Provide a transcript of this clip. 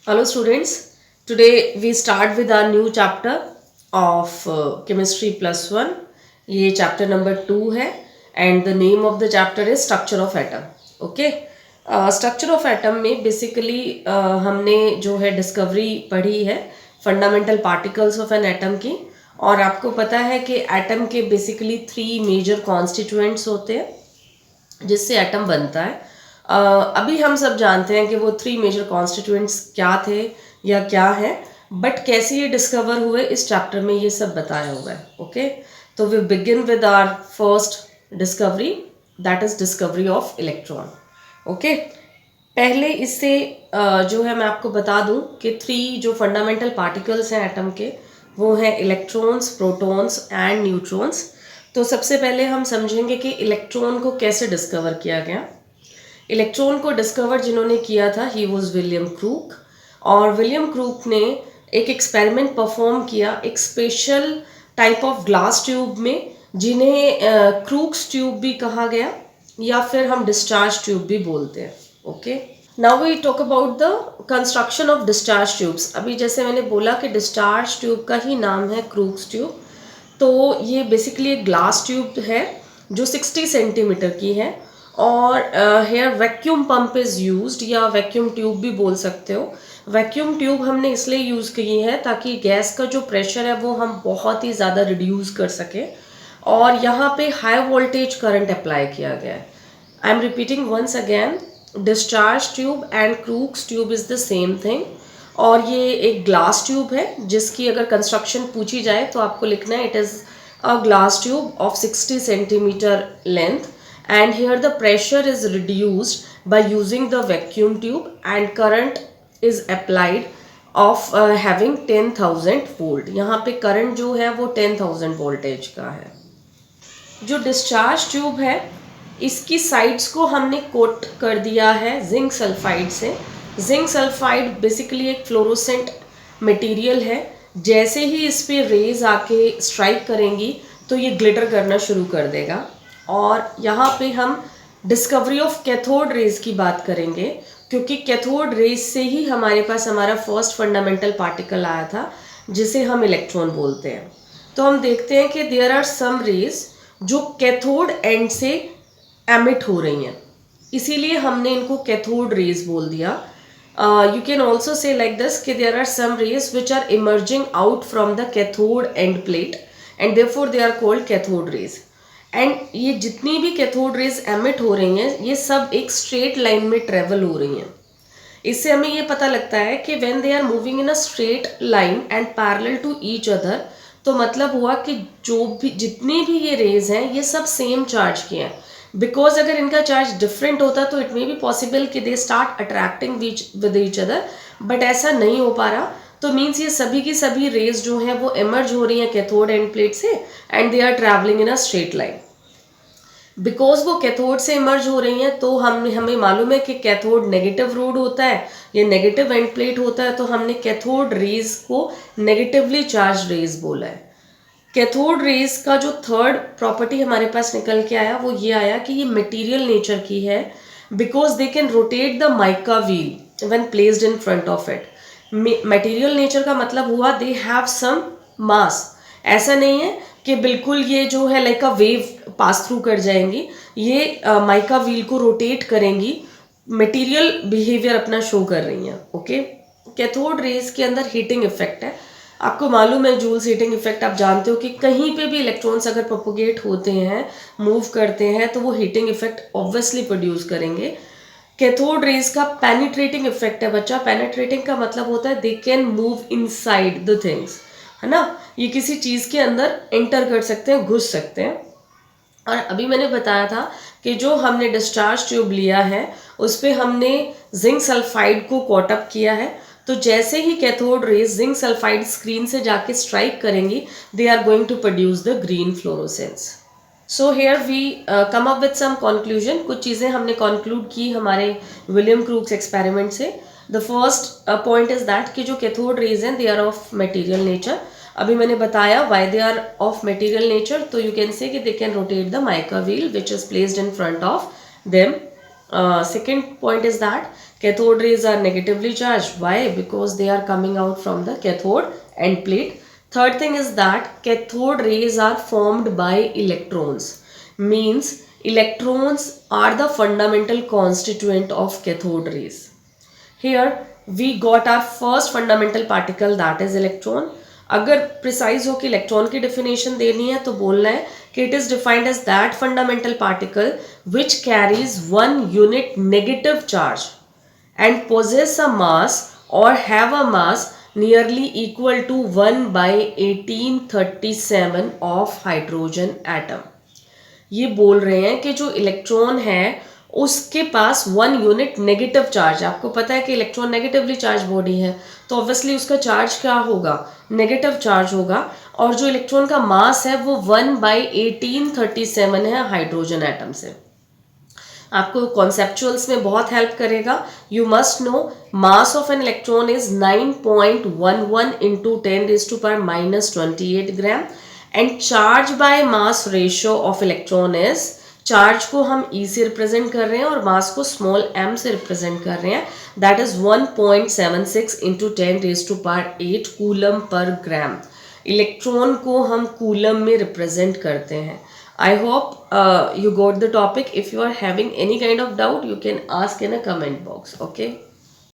Hello students, today we start with our new chapter of Chemistry Plus One. ये chapter number 2 है and the name of the chapter is Structure of Atom. Okay? Structure of Atom में basically हमने जो है discovery पढ़ी है fundamental particles of an atom की, और आपको पता है कि atom के basically 3 major constituents होते हैं जिससे एटम बनता है। अभी हम सब जानते हैं कि वो 3 मेजर कॉन्स्टिट्यूएंट्स क्या थे या क्या है, बट कैसे ये डिस्कवर हुए इस चैप्टर में ये सब बताया हुआ है। ओके, तो we begin with our first discovery, that is discovery of electron. Okay, पहले इससे जो है मैं आपको बता दूं कि 3 जो फंडामेंटल पार्टिकल्स हैं एटम के, वो हैं इलेक्ट्रॉन्स, प्रोटॉन्स एंड न्यूट्रॉन्स। तो सबसे पहले हम समझेंगे कि इलेक्ट्रॉन को कैसे डिस्कवर किया गया। इलेक्ट्रॉन को डिस्कवर जिन्होंने किया था ही वॉज विलियम क्रूक, और विलियम क्रूक ने एक एक्सपेरिमेंट परफॉर्म किया एक special type of glass tube में, जिन्हें क्रूक्स ट्यूब भी कहा गया या फिर हम डिस्चार्ज ट्यूब भी बोलते हैं। Okay, now we talk about the construction of discharge tubes. अभी जैसे मैंने बोला कि डिस्चार्ज ट्यूब का ही नाम है क्रूक्स ट्यूब, तो ये बेसिकली एक ग्लास ट्यूब है जो 60 सेंटीमीटर की है, और here vacuum pump is used, या वैक्यूम ट्यूब भी बोल सकते हो। वैक्यूम ट्यूब हमने इसलिए यूज़ की है ताकि गैस का जो प्रेशर है वो हम बहुत ही ज़्यादा रिड्यूस कर सकें, और यहाँ पे हाई वोल्टेज करंट अप्लाई किया गया है। I am repeating once again, discharge tube and Crookes tube is the same thing, और ये एक ग्लास ट्यूब है जिसकी अगर कंस्ट्रक्शन पूछी जाए तो आपको लिखना है it is a glass tube of 60 centimetre length, and here the pressure is reduced by using the vacuum tube and current is applied of having 10,000 volt। यहाँ पे करंट जो है वो 10,000 वोल्टेज का है। जो डिस्चार्ज ट्यूब है इसकी साइड्स को हमने कोट कर दिया है जिंक सल्फाइड से। जिंक सल्फाइड बेसिकली एक फ्लोरोसेंट मटेरियल है, जैसे ही इस पे रेज आके स्ट्राइक करेंगी तो ये ग्लिटर करना शुरू कर देगा। और यहाँ पे हम डिस्कवरी ऑफ कैथोड रेज की बात करेंगे, क्योंकि कैथोड रेज से ही हमारे पास हमारा फर्स्ट फंडामेंटल पार्टिकल आया था जिसे हम इलेक्ट्रॉन बोलते हैं। तो हम देखते हैं कि देयर आर सम रेज जो कैथोड एंड से एमिट हो रही हैं, इसीलिए हमने इनको कैथोड रेज बोल दिया। You can also say like this कि there are some rays which are emerging out from the cathode and plate and therefore they are called cathode rays. And ये जितनी भी कैथोड रेज एमिट हो रही हैं ये सब एक स्ट्रेट लाइन में ट्रेवल हो रही हैं। इससे हमें ये पता लगता है कि when they are moving in a straight line and parallel to each other, तो मतलब हुआ कि जो भी जितनी भी ये रेज हैं ये सब सेम चार्ज के हैं। बिकॉज अगर इनका चार्ज डिफरेंट होता तो इट मे बी पॉसिबल कि they start attracting with each other, but ऐसा नहीं हो पा रहा। तो मीन्स ये सभी की सभी रेज जो हैं वो इमर्ज हो रही हैं कैथोड एंड प्लेट से, and they are travelling in a straight line. Because वो कैथोड से इमर्ज हो रही हैं तो हमें मालूम है कि कैथोड नेगेटिव रोड होता है, ये नेगेटिव एंड प्लेट होता है, तो हमने कैथोड रेज को नेगेटिवली चार्ज रेज बोला है। कैथोड रेज का जो थर्ड प्रॉपर्टी हमारे पास निकल के आया वो ये आया कि ये मटेरियल नेचर की है, because they can rotate the mica wheel when placed in front of it. Material nature का मतलब हुआ दे हैव सम मास। ऐसा नहीं है कि बिल्कुल ये जो है like a wave pass through कर जाएंगी, ये माइका व्हील को रोटेट करेंगी, मटेरियल बिहेवियर अपना शो कर रही हैं। ओके, कैथोड रेज के अंदर हीटिंग इफेक्ट है। आपको मालूम है जूल्स हीटिंग इफेक्ट, आप जानते हो कि कहीं पे भी इलेक्ट्रॉन्स अगर प्रोपोगेट होते हैं, मूव करते हैं, तो वो हीटिंग इफेक्ट ऑब्वियसली प्रोड्यूस करेंगे। कैथोड रेज का पेनिट्रेटिंग इफेक्ट है बच्चा। पेनिट्रेटिंग का मतलब होता है they can move inside the things, है ना, ये किसी चीज़ के अंदर एंटर कर सकते हैं, घुस सकते हैं। और अभी मैंने बताया था कि जो हमने डिस्चार्ज ट्यूब लिया है उस पर हमने जिंक सल्फाइड को कोट अप किया है, तो जैसे ही cathode rays zinc sulphide screen से जाके स्ट्राइक करेंगी they are going to produce the green fluorescence. So here we come up with some conclusion. कुछ चीज़ें हमने कंक्लूड की हमारे विलियम क्रूक्स एक्सपेरिमेंट से। The first point is that कि जो कैथोड रेज हैं they are of material nature. अभी मैंने बताया why they are of material nature, तो यू कैन से कि they can rotate the mica wheel which is placed in front of them. Second point is that cathode rays are negatively charged. Why? Because they are coming out from the cathode end plate. Third thing is that cathode rays are formed by electrons. Means electrons are the fundamental constituent of cathode rays. Here we got our first fundamental particle, that is electron. अगर precise हो कि electron की definition देनी है तो बोलना है कि it is defined as that fundamental particle which carries one unit negative charge and possess a mass or have a mass nearly equal to 1 by 1837 of hydrogen atom. ये बोल रहे हैं कि जो इलेक्ट्रॉन है उसके पास 1 यूनिट नेगेटिव चार्ज. आपको पता है कि इलेक्ट्रॉन नेगेटिवली चार्ज बॉडी है तो ऑब्वियसली उसका चार्ज क्या होगा, नेगेटिव चार्ज होगा. और जो इलेक्ट्रॉन का मास है वो 1 बाई 1837 है हाइड्रोजन एटम से. आपको कॉन्सेप्चुअल्स में बहुत हेल्प करेगा. You must know mass of an electron is 9.11 into 10⁻⁻28 gram and charge by mass ratio of electron is, charge को हम E से रिप्रेजेंट कर रहे हैं और मास को स्मॉल m से रिप्रेजेंट कर रहे हैं. That is 1.76 into 10⁸8 coulomb per gram. Electron को हम कूलम में रिप्रेजेंट करते हैं. I hope you got the topic. If you are having any kind of doubt, you can ask in a comment box. Okay.